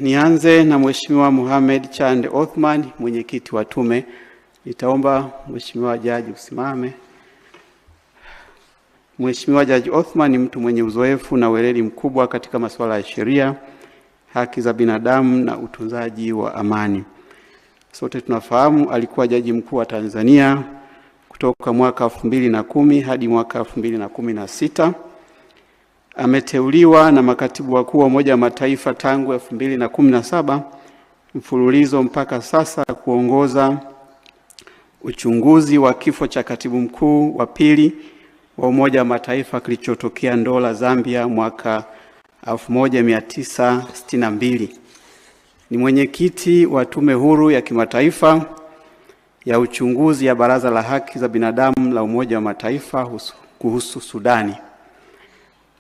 Nianze na Mheshimiwa Mohamed Chande Othman, mwenyekiti wa tume. Nitaomba Mheshimiwa Jaji usimame. Mheshimiwa Jaji Othman ni mtu mwenye uzoefu na weledi mkubwa katika masuala ya sheria, haki za binadamu na utunzaji wa amani. Sote tunafahamu alikuwa jaji mkuu wa Tanzania kutoka mwaka 2010 hadi mwaka 2016. Ameteuliwa na makatibu wakuu wa Umoja wa Mataifa tangu 2017 mfululizo mpaka sasa kuongoza uchunguzi wa kifo cha katibu mkuu wa pili wa Umoja wa Mataifa kilichotokea Ndola, Zambia mwaka 1962. Ni mwenyekiti wa Tume Huru ya Kimataifa ya Uchunguzi ya Baraza la Haki za Binadamu la Umoja wa Mataifa kuhusu Sudani.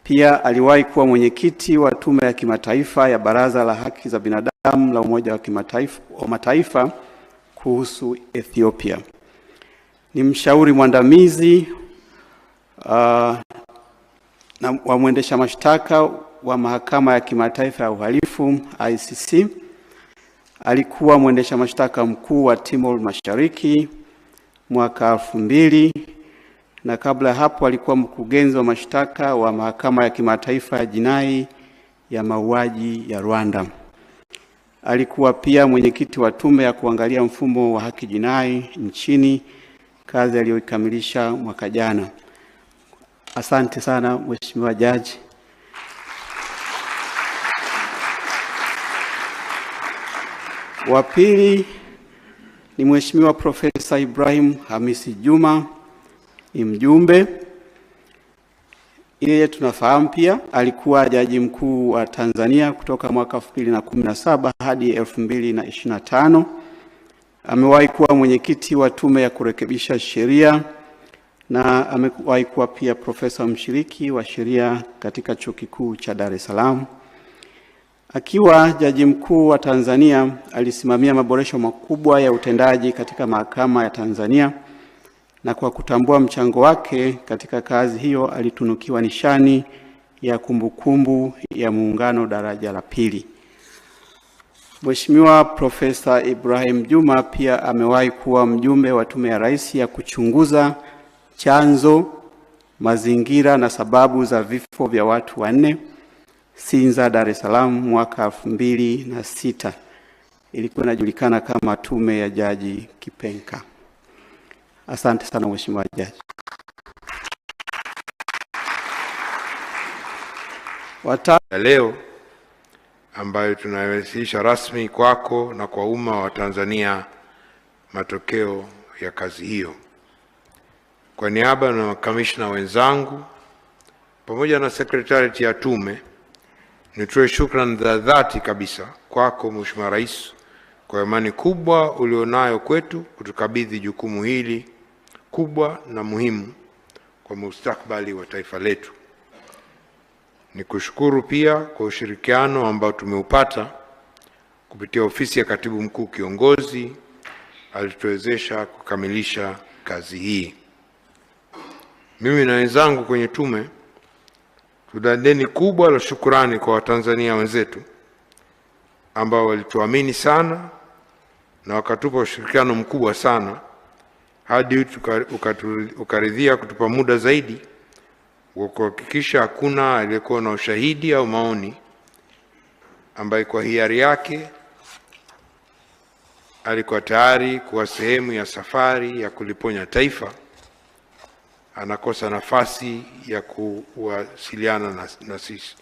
Pia aliwahi kuwa mwenyekiti wa Tume ya Kimataifa ya Baraza la Haki za Binadamu la Umoja wa Mataifa kuhusu Ethiopia. Ni mshauri mwandamizi na wa mwendesha mashtaka wa Mahakama ya Kimataifa ya Uhalifu ICC. Alikuwa mwendesha mashtaka mkuu wa Timor Mashariki mwaka 2000, na kabla hapo alikuwa mkurugenzi wa mashtaka wa Mahakama ya Kimataifa ya Jinai ya Mauaji ya Rwanda. Alikuwa pia mwenyekiti wa tume ya kuangalia mfumo wa haki jinai nchini, kazi aliyoikamilisha mwaka jana. Asante sana Mheshimiwa Jaji. Wa pili ni Mheshimiwa Profesa Ibrahim Hamisi Juma, ni mjumbe. Yeye tunafahamu pia alikuwa jaji mkuu wa Tanzania kutoka mwaka 2017 hadi 2025. Amewahi kuwa mwenyekiti wa tume ya kurekebisha sheria na amewahi kuwa pia profesa mshiriki wa sheria katika Chuo Kikuu cha Dar es Salaam. Akiwa jaji mkuu wa Tanzania, alisimamia maboresho makubwa ya utendaji katika mahakama ya Tanzania, na kwa kutambua mchango wake katika kazi hiyo alitunukiwa nishani ya kumbukumbu ya Muungano daraja la pili. Mheshimiwa Profesa Ibrahim Juma pia amewahi kuwa mjumbe wa Tume ya Rais ya kuchunguza chanzo, mazingira na sababu za vifo vya watu 4 Sinza, Dar es Salaam mwaka 2006. Ilikuwa inajulikana kama Tume ya Jaji Kipenka. Asante sana Mheshimiwa Jaji. Leo ambayo tunawasilisha rasmi kwako na kwa umma wa Tanzania matokeo ya kazi hiyo. Kwa niaba na makamishna wenzangu pamoja na sekretarieti ya tume, nitoe shukrani za dhati kabisa kwako Mheshimiwa Rais kwa imani kubwa ulionayo kwetu kutukabidhi jukumu hili kubwa na muhimu kwa mustakabali wa taifa letu. Nikushukuru pia kwa ushirikiano ambao tumeupata kupitia ofisi ya Katibu Mkuu Kiongozi alituwezesha kukamilisha kazi hii. Mimi na wenzangu kwenye tume tuna deni kubwa la shukrani kwa Watanzania wenzetu ambao walituamini sana na wakatupa ushirikiano mkubwa sana hadi ukaridhia kutupa muda zaidi wa kuhakikisha hakuna aliyekuwa na ushahidi au maoni ambaye kwa hiari yake alikuwa tayari kuwa sehemu ya safari ya kuliponya taifa anakosa nafasi ya kuwasiliana na sisi.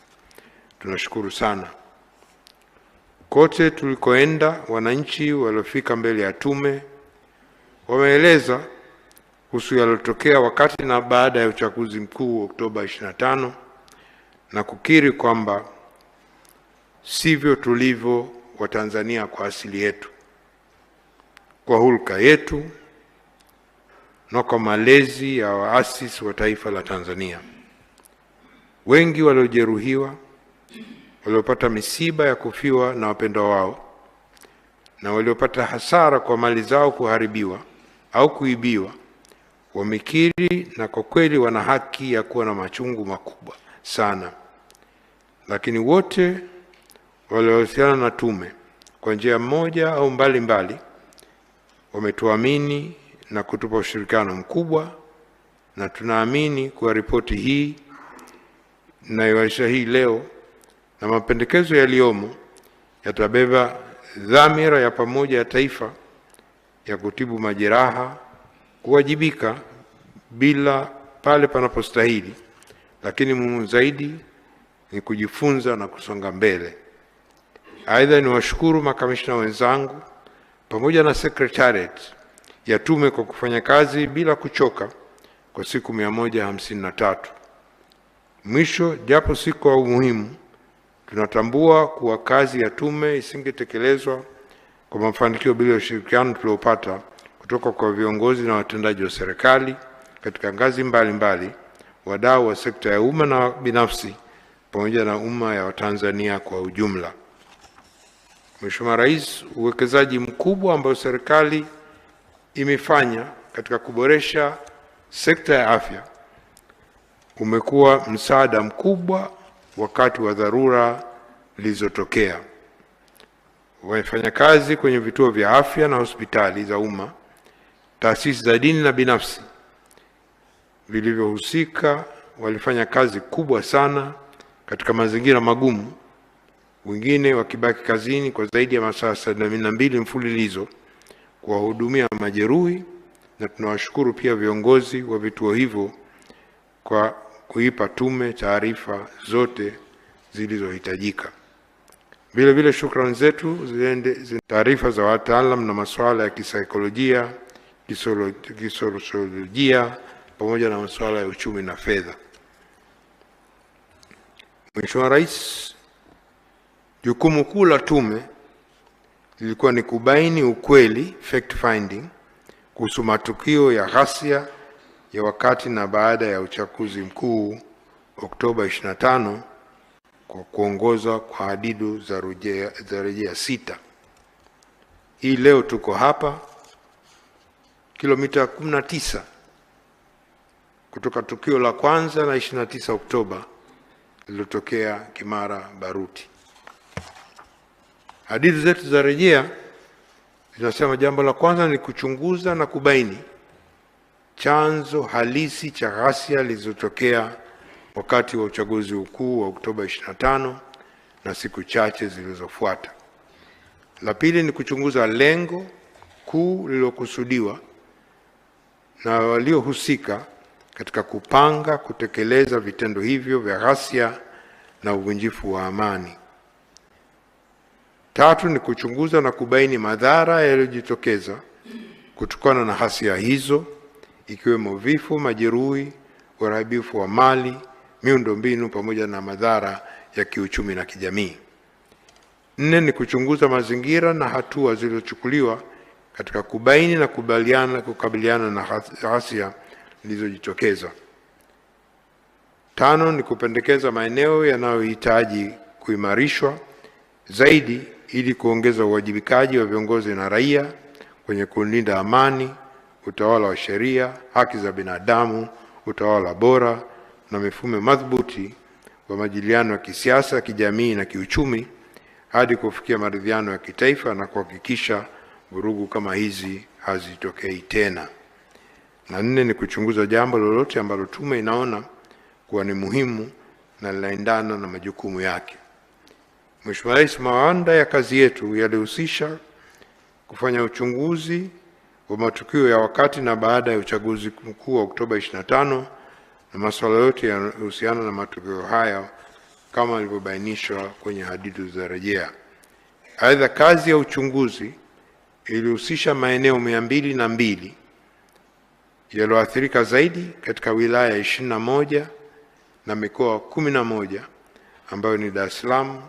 Tunashukuru sana. Kote tulikoenda, wananchi waliofika mbele ya tume wameeleza kuhusu yaliyotokea wakati na baada ya uchaguzi mkuu Oktoba 25 na kukiri kwamba sivyo tulivyo Watanzania kwa asili yetu, kwa hulka yetu na kwa malezi ya waasisi wa taifa la Tanzania. Wengi waliojeruhiwa, waliopata misiba ya kufiwa na wapendwa wao, na waliopata hasara kwa mali zao kuharibiwa au kuibiwa, wamekiri na kwa kweli wana haki ya kuwa na machungu makubwa sana. Lakini wote waliohusiana na tume kwa njia moja au mbalimbali wametuamini na kutupa ushirikiano mkubwa, na tunaamini kuwa ripoti hii ninayoiwasilisha hii leo na mapendekezo yaliyomo yatabeba dhamira ya pamoja ya taifa ya kutibu majeraha, kuwajibika bila pale panapostahili, lakini muhimu zaidi ni kujifunza na kusonga mbele. Aidha, niwashukuru makamishna wenzangu pamoja na secretariat ya tume kwa kufanya kazi bila kuchoka kwa siku 153. Mwisho, japo si kwa umuhimu, tunatambua kuwa kazi ya tume isingetekelezwa kwa mafanikio bila ushirikiano tuliopata kutoka kwa viongozi na watendaji wa serikali katika ngazi mbalimbali, wadau wa sekta ya umma na binafsi, pamoja na umma ya Watanzania kwa ujumla. Mheshimiwa Rais, uwekezaji mkubwa ambao serikali imefanya katika kuboresha sekta ya afya umekuwa msaada mkubwa wakati wa dharura zilizotokea. Wafanyakazi kwenye vituo vya afya na hospitali za umma, taasisi za dini na binafsi vilivyohusika walifanya kazi kubwa sana katika mazingira magumu, wengine wakibaki kazini kwa zaidi ya masaa 72 mfululizo kuwahudumia majeruhi, na tunawashukuru pia viongozi wa vituo hivyo kwa kuipa tume taarifa zote zilizohitajika. Vile vile shukrani zetu ziende taarifa za wataalamu na masuala ya kisaikolojia, kisosiolojia pamoja na masuala ya uchumi na fedha. Mheshimiwa Rais, jukumu kuu la tume lilikuwa ni kubaini ukweli, fact finding, kuhusu matukio ya ghasia ya wakati na baada ya uchaguzi mkuu Oktoba 25 kwa kuongozwa kwa hadidu za rejea 6. Hii leo tuko hapa kilomita 19 kutoka tukio la kwanza la 29 Oktoba lililotokea Kimara Baruti. Hadidu zetu za rejea zinasema jambo la kwanza ni kuchunguza na kubaini chanzo halisi cha ghasia zilizotokea wakati wa uchaguzi mkuu wa Oktoba 25 na siku chache zilizofuata. La pili ni kuchunguza lengo kuu lililokusudiwa na waliohusika katika kupanga kutekeleza vitendo hivyo vya ghasia na uvunjifu wa amani. Tatu ni kuchunguza na kubaini madhara yaliyojitokeza kutokana na ghasia hizo, ikiwemo vifo, majeruhi, uharibifu wa mali, miundombinu pamoja na madhara ya kiuchumi na kijamii. Nne ni kuchunguza mazingira na hatua zilizochukuliwa katika kubaini na kukabiliana na ghasia zilizojitokeza. Tano ni kupendekeza maeneo yanayohitaji kuimarishwa zaidi ili kuongeza uwajibikaji wa viongozi na raia kwenye kulinda amani, utawala wa sheria, haki za binadamu, utawala bora na mifumo madhubuti wa majadiliano ya kisiasa, kijamii na kiuchumi hadi kufikia maridhiano ya kitaifa na kuhakikisha vurugu kama hizi hazitokei tena. Na nne ni kuchunguza jambo lolote ambalo tume inaona kuwa ni muhimu na linaendana na majukumu yake. Mheshimiwa Rais, mawanda ya kazi yetu yalihusisha kufanya uchunguzi wa matukio ya wakati na baada ya uchaguzi mkuu wa Oktoba 25 na masuala yote yanayohusiana na matukio haya kama yalivyobainishwa kwenye hadidu za rejea. Aidha, kazi ya uchunguzi ilihusisha maeneo 202 yaliyoathirika zaidi katika wilaya 21 na mikoa 11 ambayo ni Dar es Salaam,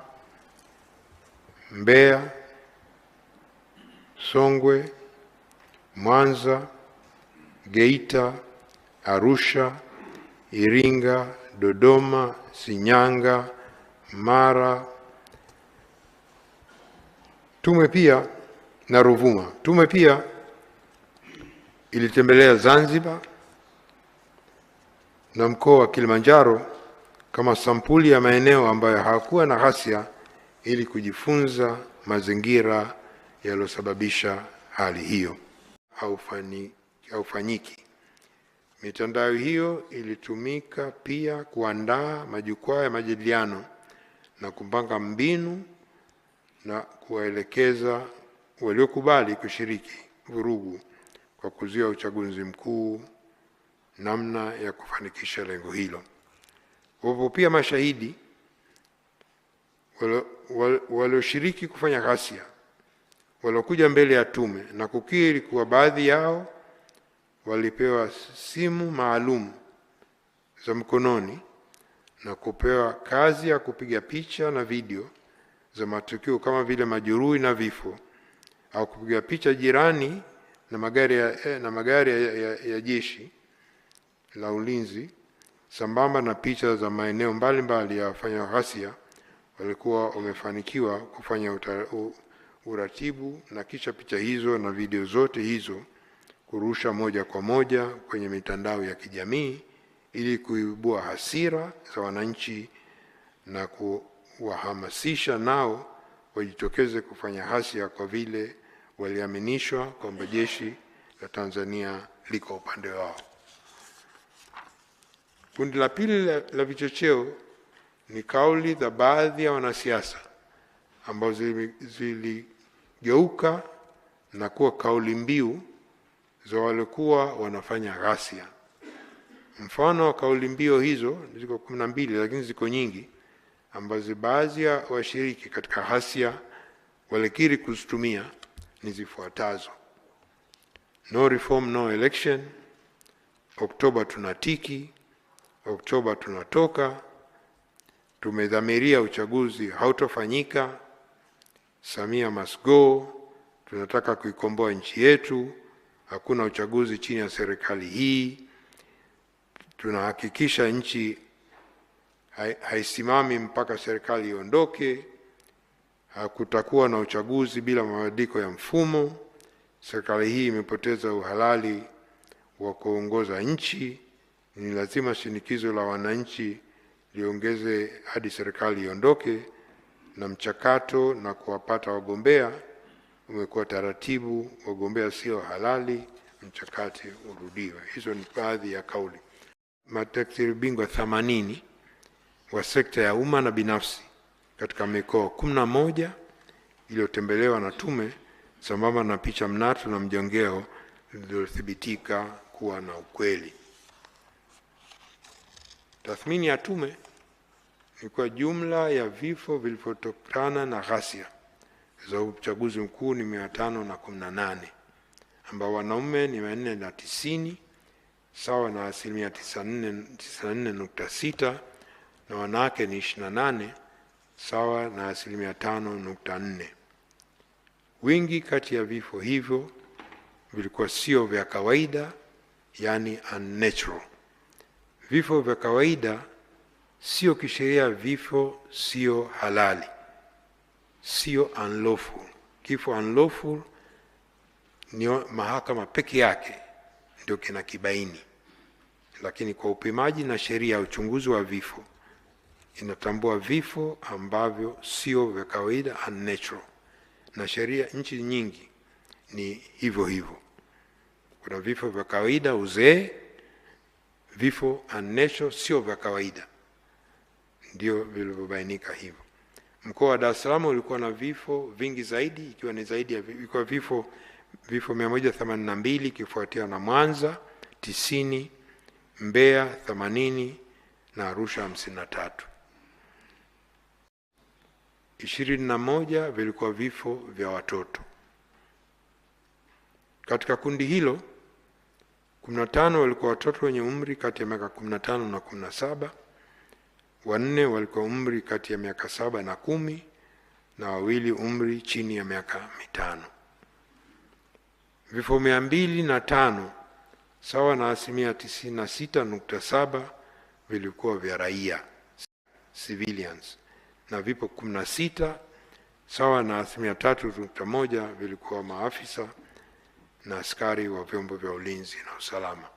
Mbeya, Songwe, Mwanza, Geita, Arusha, Iringa, Dodoma, Shinyanga, Mara, tume pia na Ruvuma. Tume pia ilitembelea Zanzibar na mkoa wa Kilimanjaro kama sampuli ya maeneo ambayo hakuwa na ghasia ili kujifunza mazingira yaliyosababisha hali hiyo haufanyiki. Mitandao hiyo ilitumika pia kuandaa majukwaa ya majadiliano na kupanga mbinu na kuwaelekeza waliokubali kushiriki vurugu kwa kuzuia uchaguzi mkuu namna ya kufanikisha lengo hilo. Wapo pia mashahidi walioshiriki kufanya ghasia waliokuja mbele ya tume na kukiri kuwa baadhi yao walipewa simu maalum za mkononi na kupewa kazi ya kupiga picha na video za matukio kama vile majeruhi na vifo, au kupiga picha jirani na magari ya jeshi la ulinzi, sambamba na picha za maeneo mbalimbali ya wafanya ghasia walikuwa wamefanikiwa kufanya uratibu, na kisha picha hizo na video zote hizo kurusha moja kwa moja kwenye mitandao ya kijamii ili kuibua hasira za wananchi na kuwahamasisha nao wajitokeze kufanya ghasia kwa vile waliaminishwa kwamba jeshi la Tanzania liko upande wao. Kundi la pili la vichocheo ni kauli za baadhi ya wanasiasa ambazo ziligeuka na kuwa kauli mbiu za walikuwa wanafanya ghasia. Mfano wa kauli mbiu hizo ziko 12, lakini ziko nyingi ambazo baadhi ya washiriki katika ghasia walikiri kuzitumia ni zifuatazo: no reform no election, Oktoba tunatiki, Oktoba tunatoka, tumedhamiria uchaguzi hautofanyika, Samia must go, tunataka kuikomboa nchi yetu, hakuna uchaguzi chini ya serikali hii, tunahakikisha nchi haisimami mpaka serikali iondoke, hakutakuwa na uchaguzi bila mabadiliko ya mfumo, serikali hii imepoteza uhalali wa kuongoza nchi, ni lazima shinikizo la wananchi liongeze hadi serikali iondoke, na mchakato na kuwapata wagombea umekuwa taratibu, wagombea sio halali, mchakato urudiwe. Hizo ni baadhi ya kauli. Madaktari bingwa 80 wa sekta ya umma na binafsi katika mikoa 11 iliyotembelewa na tume, sambamba na picha mnato na mjongeo zilizothibitika kuwa na ukweli. Tathmini ya tume ni kwa jumla ya vifo vilivyotokana na ghasia za uchaguzi mkuu ni 518, ambao wanaume ni 490 sawa na 94.6, na wanawake ni 28 sawa na 5.4. Wingi kati ya vifo hivyo vilikuwa sio vya kawaida, yani unnatural. Vifo vya kawaida sio kisheria, vifo sio halali, sio unlawful. Kifo unlawful ni mahakama peke yake ndio kinakibaini, lakini kwa upimaji na sheria ya uchunguzi wa vifo inatambua vifo ambavyo sio vya kawaida, unnatural, na sheria nchi nyingi ni hivyo hivyo. Kuna vifo vya kawaida, uzee, vifo unnatural sio vya kawaida, ndio vilivyobainika hivyo. Mkoa wa Dar es Salaam ulikuwa na vifo vingi zaidi, ikiwa ni zaidi ya vifo 182, kifuatia na Mwanza 90, Mbeya 80 na Arusha 53. 21 vilikuwa vifo vya watoto. Katika kundi hilo 15 walikuwa watoto wenye umri kati ya miaka 15 na 17, 4 walikuwa umri kati ya miaka 7 na 10, na 2 umri chini ya miaka 5. Vifo 205 sawa na 96.7 vilikuwa vya raia, civilians, na vifo 16 sawa na 3.1 vilikuwa maafisa na askari wa vyombo vya ulinzi na usalama.